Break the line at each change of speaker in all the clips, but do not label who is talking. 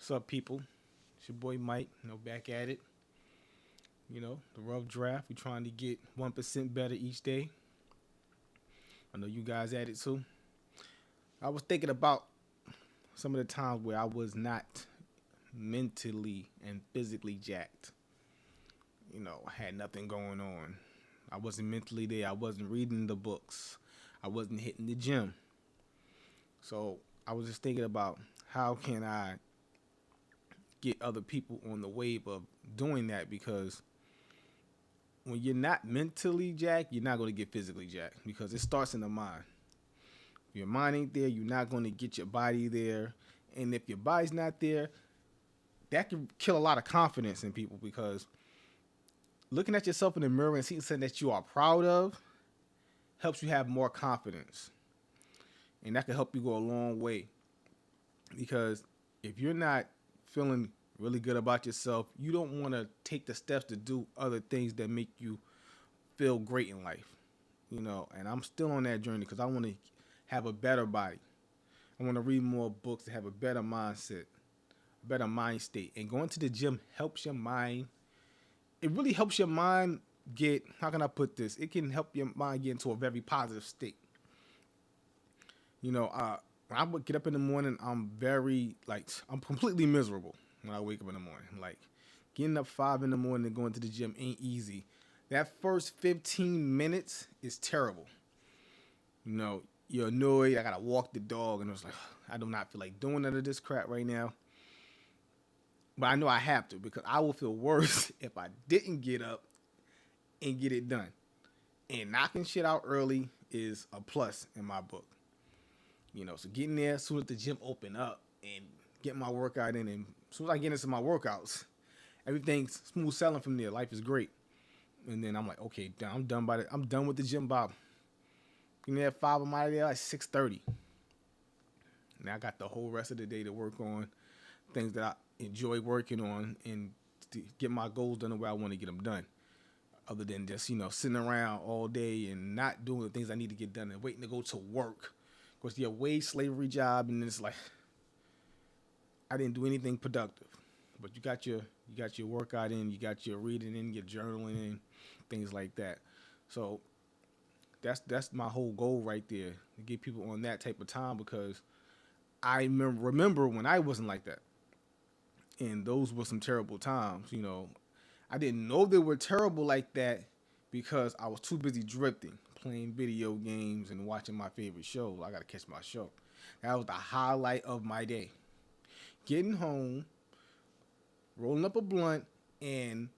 What's up, people? It's your boy Mike. Back at it. The rough draft. We're trying to get 1% better each day. I know you guys at it too. I was thinking about some of the times where I was not mentally and physically jacked. I had nothing going on. I wasn't mentally there. I wasn't reading the books. I wasn't hitting the gym. So I was just thinking about how can I get other people on the wave of doing that, because when you're not mentally jacked, you're not going to get physically jacked, because it starts in the mind. If your mind ain't there, you're not going to get your body there. And if your body's not there, that can kill a lot of confidence in people, because looking at yourself in the mirror and seeing something that you are proud of helps you have more confidence. And that can help you go a long way, because if you're not feeling really good about yourself, you don't want to take the steps to do other things that make you feel great in life. And I'm still on that journey because I want to have a better body. I want to read more books to have a better mindset, a better mind state. And going to the gym helps your mind. It really helps your mind get, how can I put this? It can help your mind get into a very positive state. When I would get up in the morning, I'm completely miserable when I wake up in the morning. Like, getting up 5 in the morning and going to the gym ain't easy. That first 15 minutes is terrible. You're annoyed. I gotta walk the dog, and it's like, I do not feel like doing none of this crap right now. But I know I have to, because I will feel worse if I didn't get up and get it done. And knocking shit out early is a plus in my book. So getting there as soon as the gym open up and getting my workout in, and as soon as I get into my workouts, everything's smooth sailing from there. Life is great. And then I'm like, okay, I'm done I'm done with the gym, Bob. Getting there at 5, I'm out of there like 6:30. Now I got the whole rest of the day to work on things that I enjoy working on and to get my goals done the way I want to get them done. Other than just, sitting around all day and not doing the things I need to get done and waiting to go to work. Because you're a wage slavery job, and it's like, I didn't do anything productive. But you got your workout in, you got your reading in, your journaling in, things like that. So that's my whole goal right there, to get people on that type of time, because I remember when I wasn't like that. And those were some terrible times. I didn't know they were terrible like that because I was too busy drifting, playing video games and watching my favorite shows. I gotta catch my show. That was the highlight of my day. Getting home, rolling up a blunt, and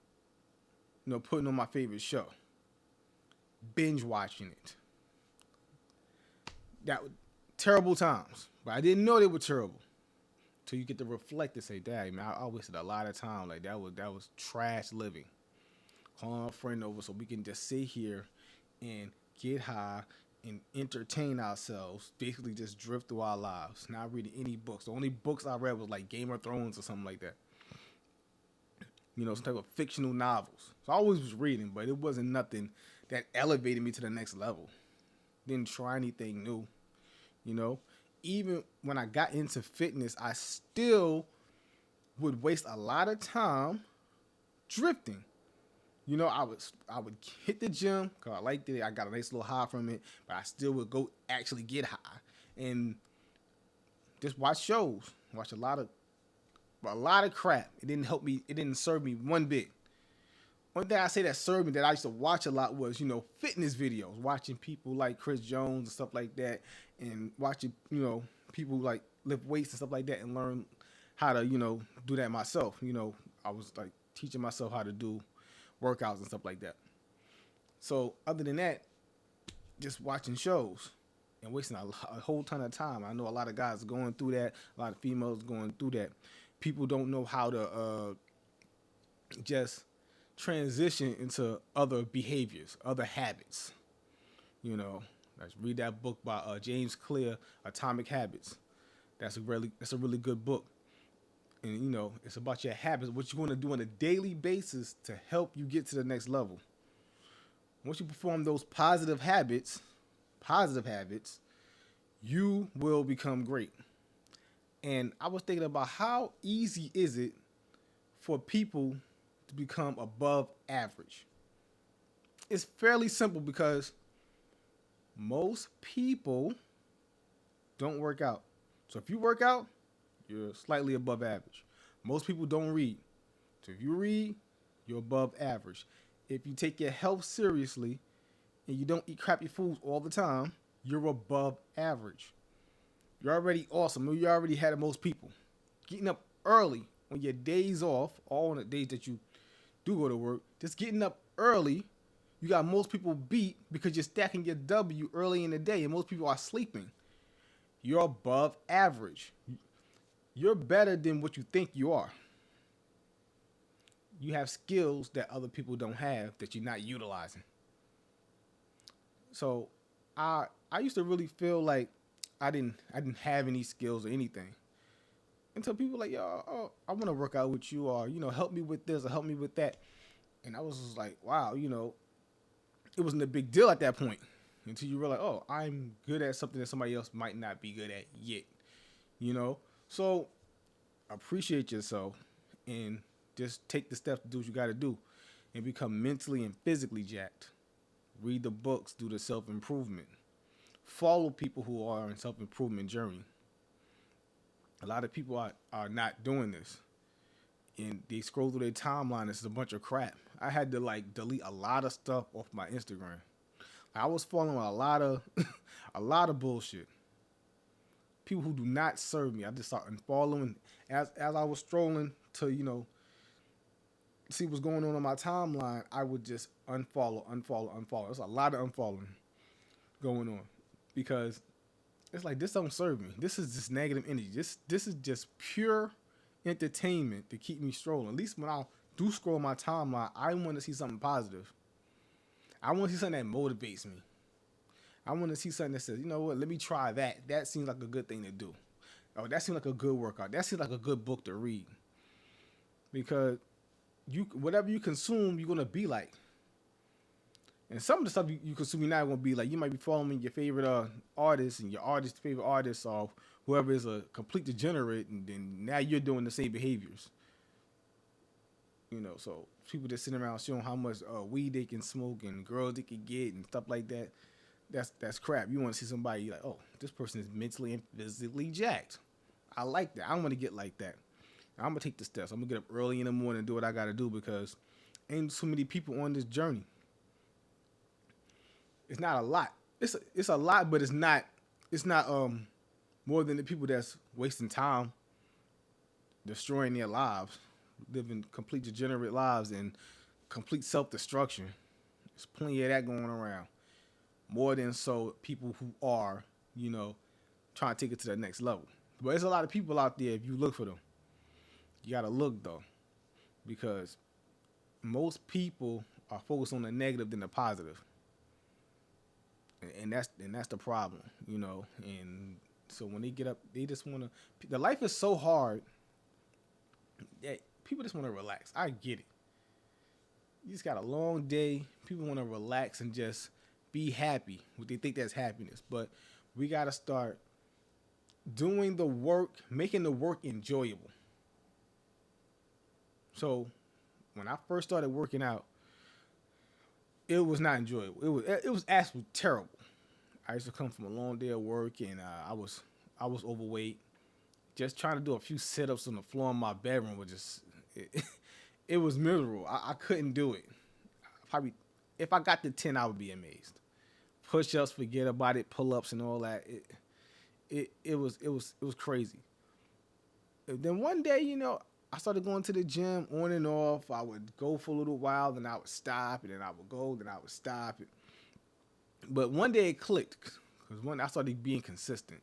putting on my favorite show. Binge watching it. That was terrible times. But I didn't know they were terrible. Till you get to reflect and say, "Dang, man, I wasted a lot of time. Like, that was trash living." Calling a friend over so we can just sit here and get high and entertain ourselves. Basically, just drift through our lives. Not reading any books. The only books I read was like Game of Thrones or something like that. Some type of fictional novels. So I always was reading, but it wasn't nothing that elevated me to the next level. Didn't try anything new. Even when I got into fitness, I still would waste a lot of time drifting. I would hit the gym because I liked it. I got a nice little high from it, but I still would go actually get high and just watch shows. Watch a lot of crap. It didn't help me. It didn't serve me one bit. One thing I say that served me, that I used to watch a lot, was fitness videos. Watching people like Chris Jones and stuff like that, and watching people like lift weights and stuff like that, and learn how to do that myself. I was like teaching myself how to do workouts and stuff like that. So other than that, just watching shows and wasting a whole ton of time. I know a lot of guys going through that. A lot of females going through that. People don't know how to just transition into other behaviors, other habits. Let's read that book by James Clear, Atomic Habits. That's a really good book. And it's about your habits, what you're going to do on a daily basis to help you get to the next level. Once you perform those positive habits, you will become great. And I was thinking about how easy is it for people to become above average. It's fairly simple because most people don't work out. So if you work out, you're slightly above average. Most people don't read. So if you read, you're above average. If you take your health seriously and you don't eat crappy foods all the time, you're above average. You're already awesome. You already had most people. Getting up early on your days off, all on the days that you do go to work, just getting up early, you got most people beat because you're stacking your W early in the day and most people are sleeping. You're above average. You're better than what you think you are. You have skills that other people don't have that you're not utilizing. So I used to really feel like I didn't have any skills or anything until people were like, yo, oh, I want to work out with you, or help me with this or help me with that. And I was just like, wow, it wasn't a big deal at that point until you realize, oh, I'm good at something that somebody else might not be good at yet. So appreciate yourself and just take the steps to do what you got to do and become mentally and physically jacked. Read the books, do the self-improvement. Follow people who are in self-improvement journey. A lot of people are not doing this. And they scroll through their timeline. It's a bunch of crap. I had to delete a lot of stuff off my Instagram. I was following a lot of a lot of bullshit. People who do not serve me. I just started unfollowing as I was strolling to, see what's going on my timeline. I would just unfollow. There's a lot of unfollowing going on because it's like this don't serve me. This is just negative energy. This is just pure entertainment to keep me strolling. At least when I do scroll my timeline, I want to see something positive. I want to see something that motivates me. I want to see something that says, you know what, let me try that. That seems like a good thing to do. Oh, that seems like a good workout. That seems like a good book to read. Because whatever you consume, you're gonna be like. And some of the stuff you consume, you're not gonna be like. You might be following your favorite artist and your artist's favorite artist, or whoever is a complete degenerate, and then now you're doing the same behaviors. So people just sitting around showing how much weed they can smoke and girls they can get and stuff like that. That's crap. You want to see somebody like, oh, this person is mentally and physically jacked. I like that. I want to get like that. I'm gonna take the steps. I'm gonna get up early in the morning and do what I gotta do because ain't so many people on this journey. It's not a lot. It's a lot, but it's not. It's not more than the people that's wasting time, destroying their lives, living complete degenerate lives and complete self destruction. There's plenty of that going around. More than so people who are, trying to take it to the next level. But there's a lot of people out there if you look for them. You gotta look though, because most people are focused on the negative than the positive, and that's the problem, And so when they get up, they just wanna. The life is so hard that people just wanna relax. I get it. You just got a long day. People wanna relax and just be happy. What they think that's happiness, but we gotta start doing the work, making the work enjoyable. So when I first started working out, it was not enjoyable. It was absolutely terrible. I used to come from a long day of work, and I was overweight. Just trying to do a few sit-ups on the floor in my bedroom was just it was miserable. I couldn't do it. Probably if I got to 10, I would be amazed. Push-ups, forget about it. Pull-ups and all that. It was crazy. And then one day, I started going to the gym on and off. I would go for a little while, then I would stop, and then I would go, then I would stop. But one day it clicked because when I started being consistent,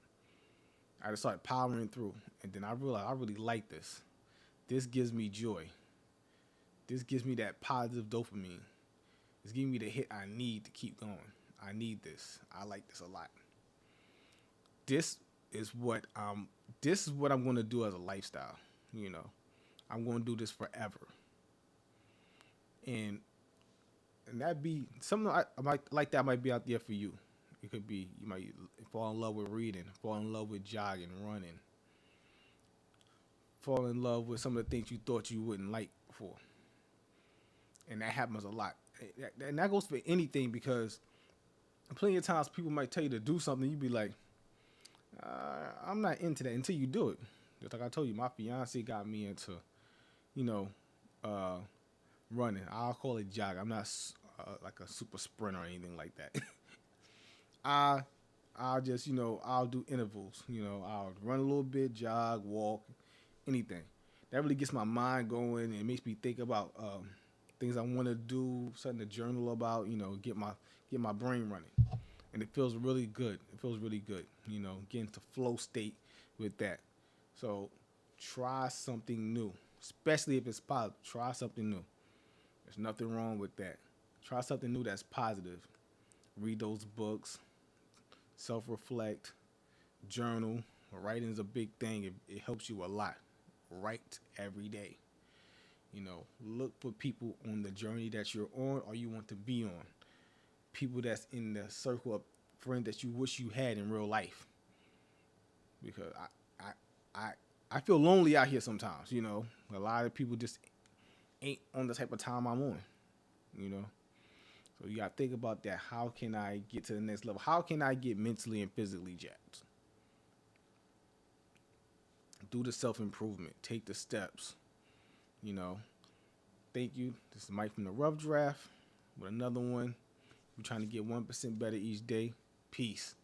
I just started powering through, and then I realized I really like this. This gives me joy. This gives me that positive dopamine. It's giving me the hit I need to keep going. I need this. I like this a lot. This is what I'm going to do as a lifestyle. I'm going to do this forever. And that be something I might like that might be out there for you. It could be you might fall in love with reading, fall in love with jogging, running, fall in love with some of the things you thought you wouldn't like before, and that happens a lot. And that goes for anything because plenty of times people might tell you to do something, you be like, I'm not into that until you do it. Just like I told you, my fiance got me into, you know, uh, running. I'll call it jog. I'm not like a super sprinter or anything like that. I I'll just I'll do intervals. I'll run a little bit, jog, walk, anything. That really gets my mind going and it makes me think about things I want to do, something to journal about. Get my brain running, and it feels really good. It feels really good. Get into flow state with that. So try something new, especially if it's positive. Try something new. There's nothing wrong with that. Try something new that's positive. Read those books, self reflect, journal. Writing is a big thing. It helps you a lot. Write every day. Look for people on the journey that you're on or you want to be on. People that's in the circle of friends that you wish you had in real life. Because I feel lonely out here sometimes. A lot of people just ain't on the type of time I'm on. You know, so you gotta think about that. How can I get to the next level? How can I get mentally and physically jacked? Do the self improvement. Take the steps. You know. Thank you. This is Mike from the Rough Draft with another one. We're trying to get 1% better each day. Peace.